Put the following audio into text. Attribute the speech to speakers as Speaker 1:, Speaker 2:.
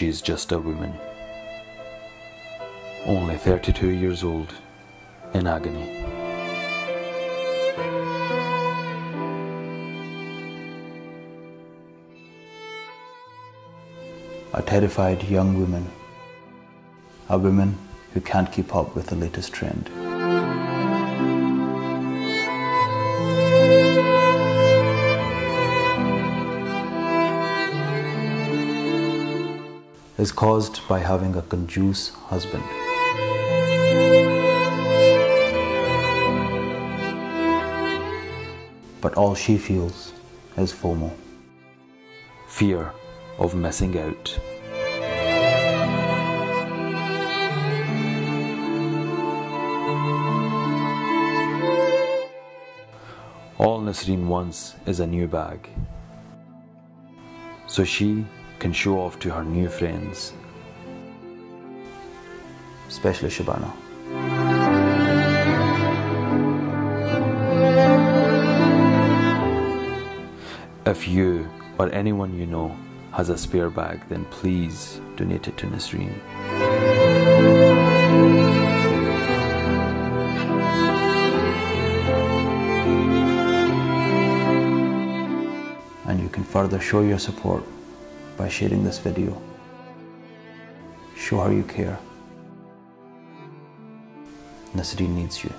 Speaker 1: she's just a woman, only 32 years old, in agony. A terrified young woman, a woman who can't keep up with the latest trend. Is caused by having a conjuice husband. But all she feels is FOMO. Fear of missing out. All Nasreen wants is a new bag, so she can show off to her new friends, especially Shabana. If you or anyone you know has a spare bag, then please donate it to Nasreen. And you can further show your support by sharing this video. Show her you care. Nasreen needs you.